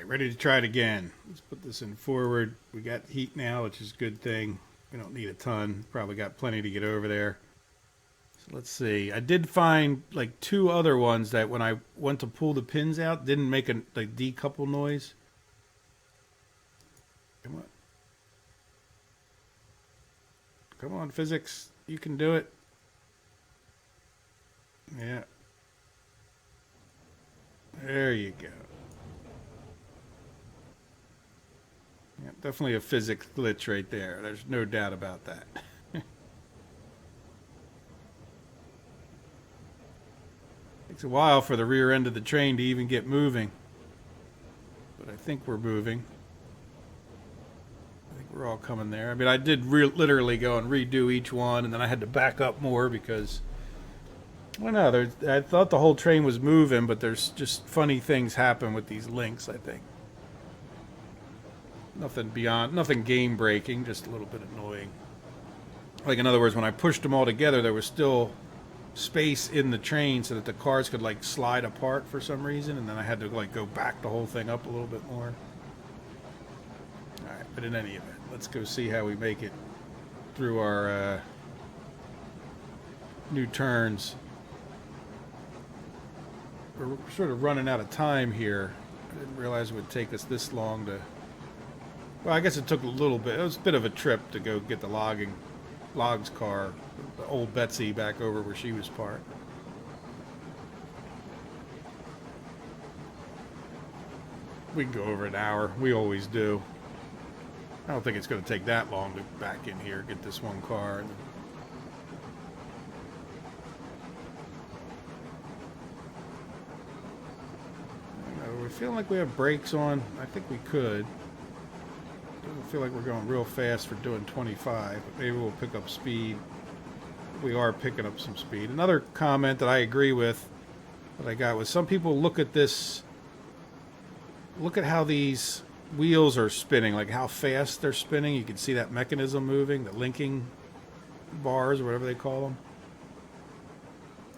ready to try it again. Let's put this in forward. We got heat now, which is a good thing. We don't need a ton. Probably got plenty to get over there. So let's see. I did find like 2 other ones that when I went to pull the pins out, didn't make a like decouple noise. Come on. Come on, physics. You can do it. Yeah. There you go. Yeah, definitely a physics glitch right there. There's no doubt about that. Takes a while for the rear end of the train to even get moving. But I think we're moving. I think we're all coming there. I mean, I did literally go and redo each one, and then I had to back up more because... Well, no, I thought the whole train was moving, but there's just funny things happen with these links, I think. Nothing game breaking, just a little bit annoying. Like, in other words, when I pushed them all together, there was still space in the train so that the cars could, like, slide apart for some reason, and then I had to, like, go back the whole thing up a little bit more. Alright, but in any event, let's go see how we make it through our new turns. We're sort of running out of time here. I didn't realize it would take us this long to... Well, I guess it took a little bit. It was a bit of a trip to go get the logs car, the old Betsy, back over where she was parked. We can go over an hour. We always do. I don't think it's going to take that long to back in here, get this one car. We feel like we have brakes on. I think we could. Doesn't feel like we're going real fast for doing 25, but maybe we'll pick up speed. We are picking up some speed. Another comment that I agree with that I got was some people look at this, look at how these wheels are spinning, like how fast they're spinning. You can see that mechanism moving, the linking bars or whatever they call them.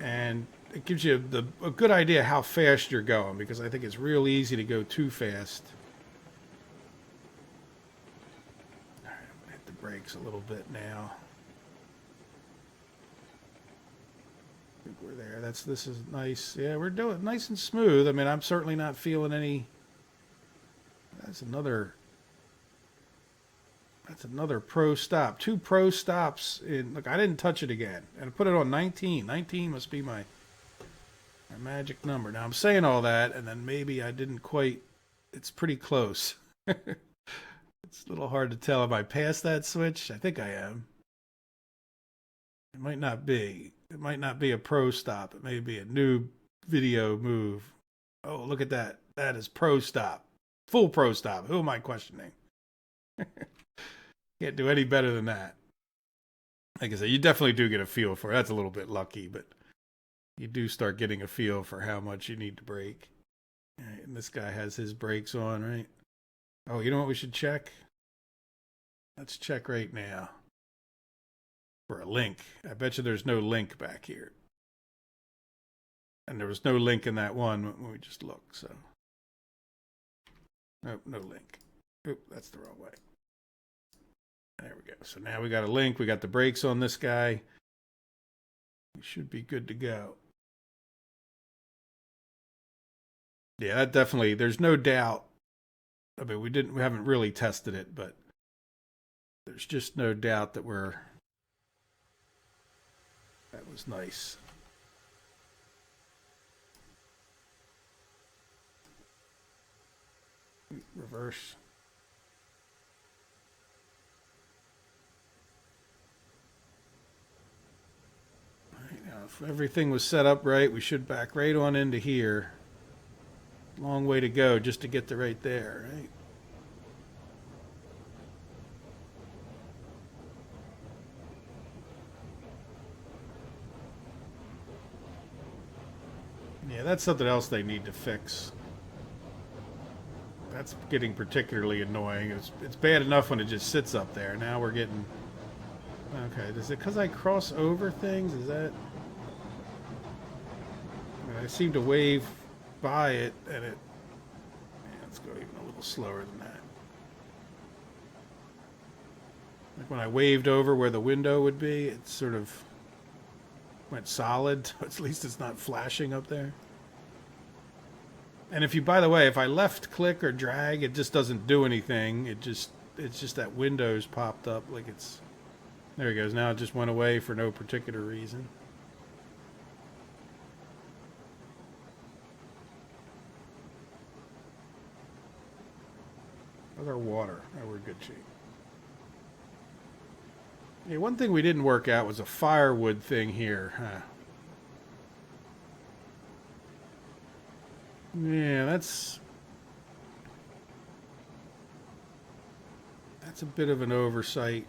And it gives you a good idea how fast you're going, because I think it's real easy to go too fast. All right, I'm gonna hit the brakes a little bit now. I think we're there. This is nice. Yeah, we're doing it nice and smooth. I mean, I'm certainly not feeling any. That's another pro stop. 2 pro stops in. Look, I didn't touch it again, and I put it on 19. 19 must be my magic number. Now I'm saying all that, and then maybe I didn't quite. It's pretty close. It's a little hard to tell. Am I past that switch? I think I am. It might not be. It might not be a pro stop. It may be a new video move. Oh, look at that. That is pro stop. Full pro stop. Who am I questioning? Can't do any better than that. Like I said, you definitely do get a feel for it. That's a little bit lucky, but you do start getting a feel for how much you need to brake. All right, and this guy has his brakes on, right? Oh, you know what we should check? Let's check right now. For a link. I bet you there's no link back here. And there was no link in that one when we just looked, so. Nope, no link. Oop, that's the wrong way. There we go. So now we got a link. We got the brakes on this guy. We should be good to go. Yeah, that definitely, there's no doubt. I mean, we haven't really tested it, but there's just no doubt that that was nice. Reverse. Right, now, if everything was set up right, we should back right on into here. Long way to go just to get to right there, right? Yeah, that's something else they need to fix. That's getting particularly annoying. It's bad enough when it just sits up there. Now we're getting... Okay, is it because I cross over things? Is that... I seem to wave by it, and it... Yeah, let's go go even a little slower than that. Like when I waved over where the window would be, it sort of went solid. At least it's not flashing up there. And if you, by the way, if I left click or drag, it just doesn't do anything. It's just that window's popped up like it's, there it goes. Now it just went away for no particular reason. How's our water? Oh, we're in good shape. Yeah, one thing we didn't work out was a firewood thing here, huh? Yeah, that's a bit of an oversight.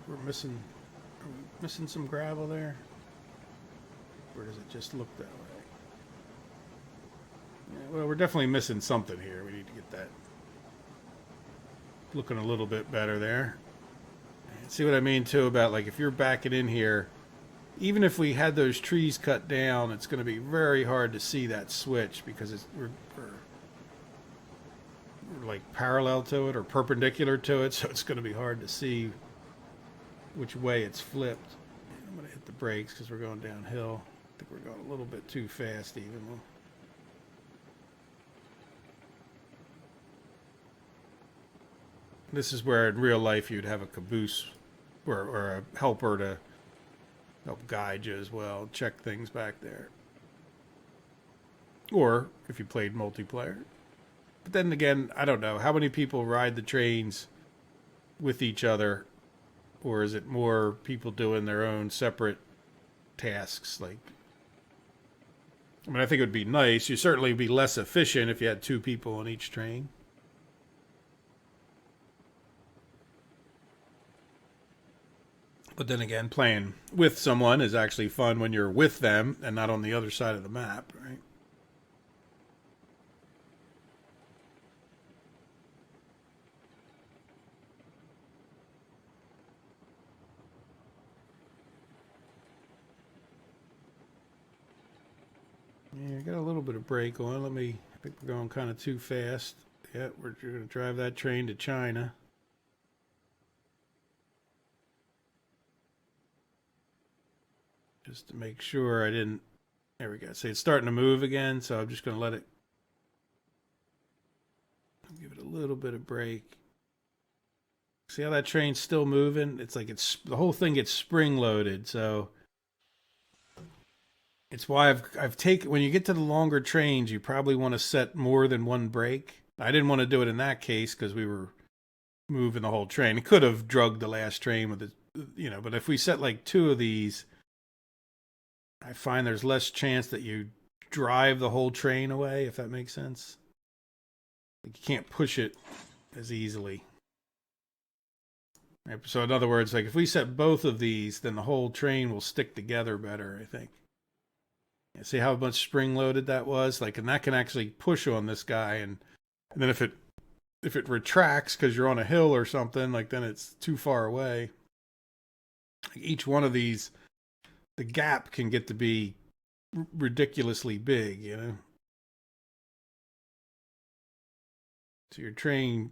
We're missing some gravel there. Or does it just look that way? Yeah, well, we're definitely missing something here. We need to get that looking a little bit better there. See what I mean too about, like, if you're backing in here, even if we had those trees cut down, it's going to be very hard to see that switch because we're like parallel to it or perpendicular to it, so it's going to be hard to see which way it's flipped. I'm going to hit the brakes because we're going downhill. I think we're going a little bit too fast even. This is where in real life you'd have a caboose or a helper to help guide you as well, check things back there. Or if you played multiplayer. But then again, I don't know. How many people ride the trains with each other? Or is it more people doing their own separate tasks? Like, I mean, I think it would be nice. You'd certainly be less efficient if you had two people on each train. But then again, playing with someone is actually fun when you're with them and not on the other side of the map, right? Yeah, I got a little bit of brake on. I think we're going kind of too fast. Yeah, we're going to drive that train to China. Just to make sure I didn't, there we go. See, it's starting to move again, so I'm just going to let it, give it a little bit of brake. See how that train's still moving? It's like the whole thing gets spring loaded, so it's why I've taken, when you get to the longer trains, you probably want to set more than one brake. I didn't want to do it in that case because we were moving the whole train. It could have drugged the last train with it, but if we set like two of these, I find there's less chance that you drive the whole train away, if that makes sense. Like, you can't push it as easily. So in other words, like if we set both of these, then the whole train will stick together better, I think. See how much spring loaded that was? Like, and that can actually push on this guy, and then if it retracts because you're on a hill or something, like then it's too far away. Like each one of these, the gap can get to be ridiculously big, So your train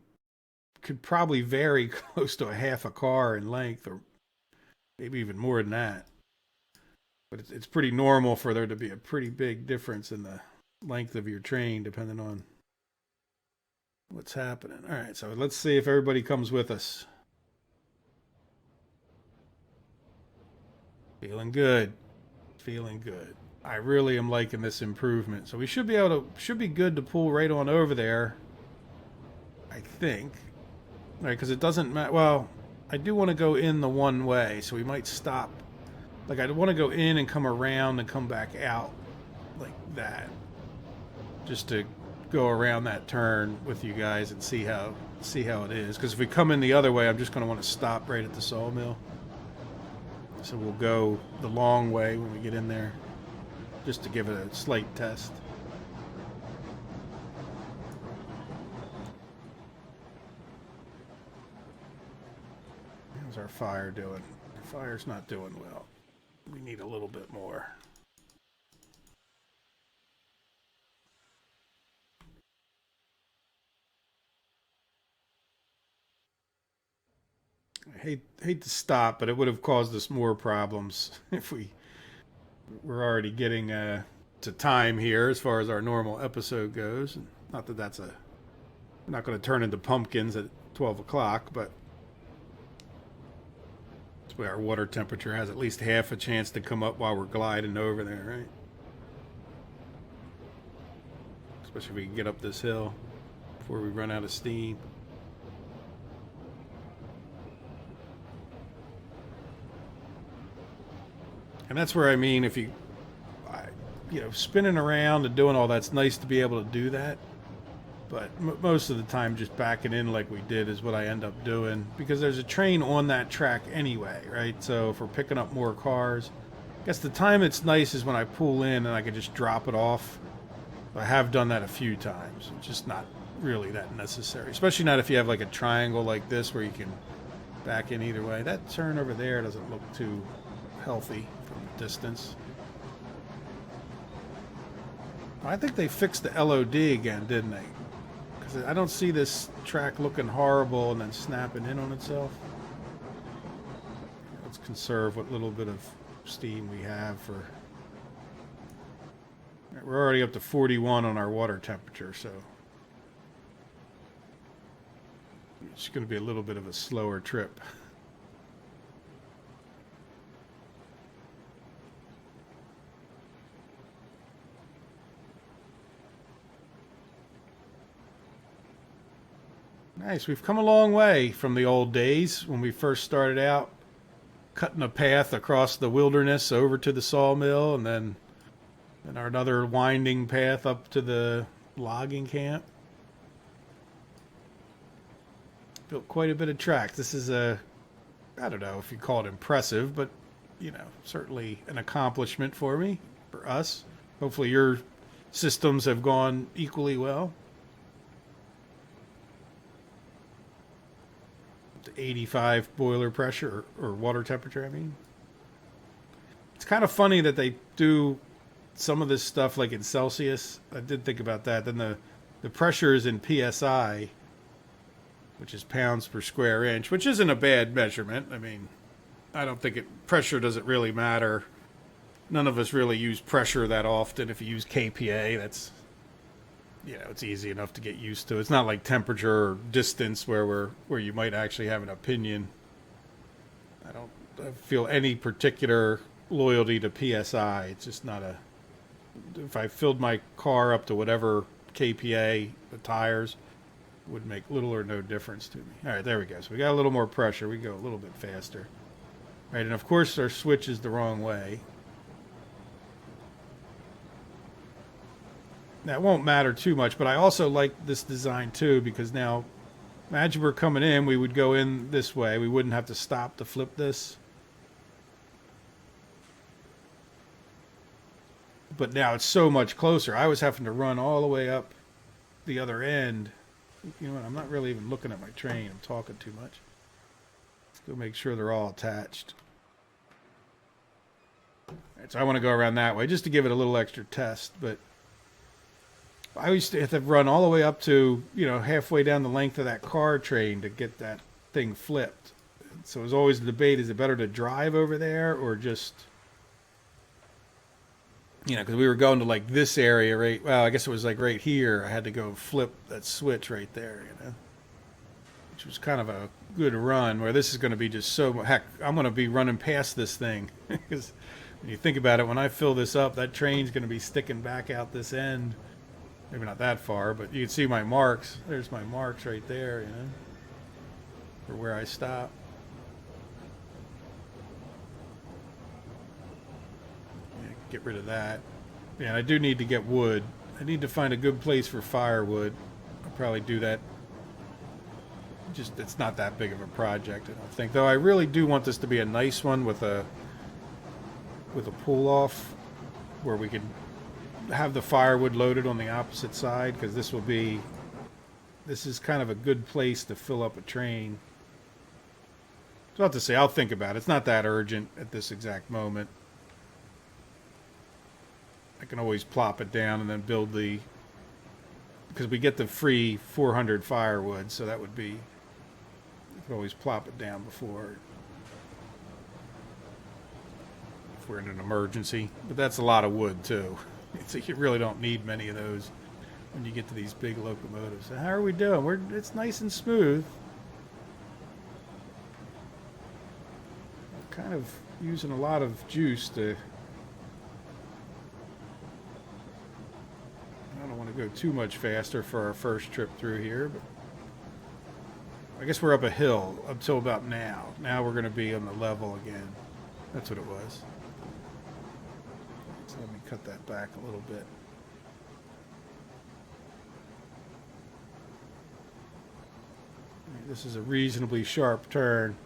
could probably vary close to a half a car in length, or maybe even more than that. But it's pretty normal for there to be a pretty big difference in the length of your train depending on what's happening. All right, so let's see if everybody comes with us. Feeling good. Feeling good. I really am liking this improvement. So we should be good to pull right on over there, I think. All right, because it doesn't matter. Well, I do want to go in the one way, so we might stop. Like, I want to go in and come around and come back out like that. Just to go around that turn with you guys and see how it is. Because if we come in the other way, I'm just going to want to stop right at the sawmill. So we'll go the long way when we get in there, just to give it a slight test. How's our fire doing? Our fire's not doing well. We need a little bit more. I hate to stop, but it would have caused us more problems if we were already getting to time here as far as our normal episode goes. Not that we're not going to turn into pumpkins at 12 o'clock, but this way our water temperature has at least half a chance to come up while we're gliding over there, right? Especially if we can get up this hill before we run out of steam. And that's where I mean, if spinning around and doing all that's nice to be able to do that. But most of the time, just backing in like we did is what I end up doing, because there's a train on that track anyway, right? So if we're picking up more cars, I guess the time it's nice is when I pull in and I can just drop it off. I have done that a few times. It's just not really that necessary, especially not if you have like a triangle like this where you can back in either way. That turn over there doesn't look too healthy from the distance. I think they fixed the LOD again, didn't they? Because I don't see this track looking horrible and then snapping in on itself. Let's conserve what little bit of steam we have for... We're already up to 41 on our water temperature, so it's going to be a little bit of a slower trip. Nice. We've come a long way from the old days when we first started out, cutting a path across the wilderness over to the sawmill, and then another winding path up to the logging camp. Built quite a bit of track. This is I don't know if you call it impressive, but, certainly an accomplishment for me, for us. Hopefully your systems have gone equally well. 85 boiler pressure or water temperature, I mean. It's kind of funny that they do some of this stuff like in Celsius. I did think about that. Then the pressure is in PSI, which is pounds per square inch, which isn't a bad measurement. I mean, I don't think pressure doesn't really matter. None of us really use pressure that often. If you use KPA, that's, it's easy enough to get used to. It's not like temperature or distance where you might actually have an opinion. I don't feel any particular loyalty to PSI. It's just not if I filled my car up to whatever KPA, the tires, would make little or no difference to me. All right, there we go. So we got a little more pressure. We go a little bit faster. All right, and of course our switch is the wrong way. That won't matter too much, but I also like this design too, because now, imagine we're coming in, we would go in this way. We wouldn't have to stop to flip this. But now it's so much closer. I was having to run all the way up the other end. You know what? I'm not really even looking at my train. I'm talking too much. Let's go make sure they're all attached. All right, so I want to go around that way just to give it a little extra test, but I used to have to run all the way up to, halfway down the length of that car train to get that thing flipped. So it was always the debate, is it better to drive over there or just, because we were going to like this area, right? Well, I guess it was like right here. I had to go flip that switch right there, which was kind of a good run, where this is going to be just heck, I'm going to be running past this thing. Because when you think about it, when I fill this up, that train's going to be sticking back out this end. Maybe not that far, but you can see my marks. There's my marks right there, for where I stop. Yeah, get rid of that. Yeah, and I do need to get wood. I need to find a good place for firewood. I'll probably do that. Just, it's not that big of a project, I don't think. Though I really do want this to be a nice one with a pull-off where we can have the firewood loaded on the opposite side, because this is kind of a good place to fill up a train. So I'll have to say, I'll think about it. It's not that urgent at this exact moment. I can always plop it down and then build because we get the free 400 firewood, so that would be You can always plop it down before if we're in an emergency. But that's a lot of wood too. You really don't need many of those when you get to these big locomotives. So how are we doing? It's nice and smooth. We're kind of using a lot of juice to. I don't want to go too much faster for our first trip through here, but I guess we're up a hill until about now. Now we're going to be on the level again. That's what it was. So let me cut that back a little bit. This is a reasonably sharp turn.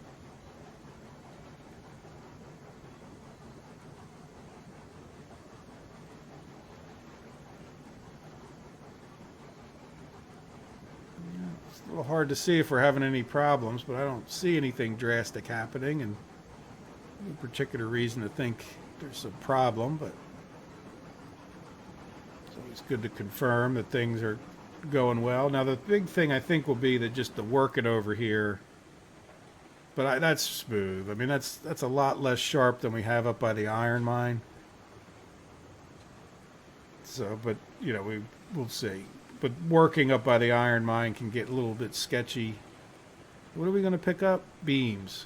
It's a little hard to see if we're having any problems, but I don't see anything drastic happening, and no particular reason to think there's a problem, but it's always good to confirm that things are going well. Now the big thing I think will be that just the working over here, but that's smooth. I mean that's a lot less sharp than we have up by the iron mine. So, but you know, we'll see. But working up by the iron mine can get a little bit sketchy. What are we going to pick up? Beams.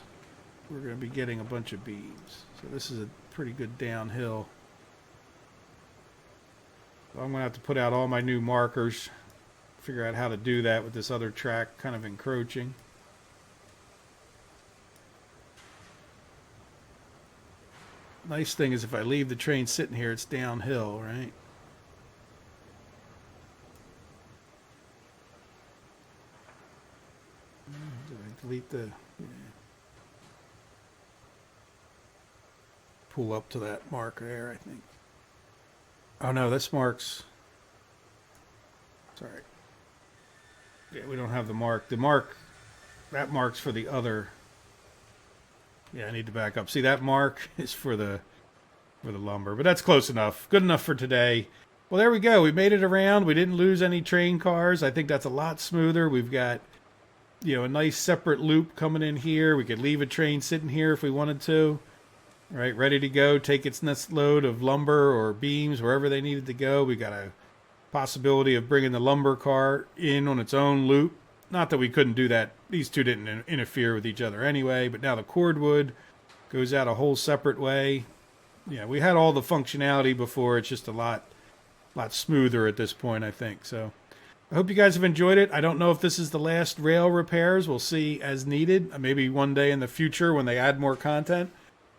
We're going to be getting a bunch of beams. So this is a pretty good downhill. So I'm going to have to put out all my new markers. Figure out how to do that with this other track kind of encroaching. Nice thing is if I leave the train sitting here, it's downhill, right? Did I delete the... Yeah. Pull up to that marker there, I think. Oh no, this marks... Sorry. Yeah, we don't have the mark. That mark's for the other. Yeah, I need to back up. See, that mark is for the lumber, but that's close enough. Good enough for today. Well, there we go. We made it around. We didn't lose any train cars. I think that's a lot smoother. We've got, you know, a nice separate loop coming in here. We could leave a train sitting here if we wanted to. Right, ready to go. Take its next load of lumber or beams wherever they needed to go. We got a possibility of bringing the lumber car in on its own loop. Not that we couldn't do that. These two didn't interfere with each other anyway, but now the cordwood goes out a whole separate way. Yeah, we had all the functionality before. It's just a lot smoother at this point, I think. So I hope you guys have enjoyed it. I don't know if this is the last rail repairs. We'll see as needed. Maybe one day in the future when they add more content.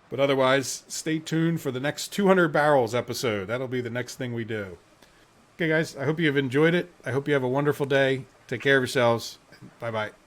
But otherwise, stay tuned for the next 200 barrels episode. That'll be the next thing we do. Okay, guys, I hope you have enjoyed it. I hope you have a wonderful day. Take care of yourselves. Bye-bye.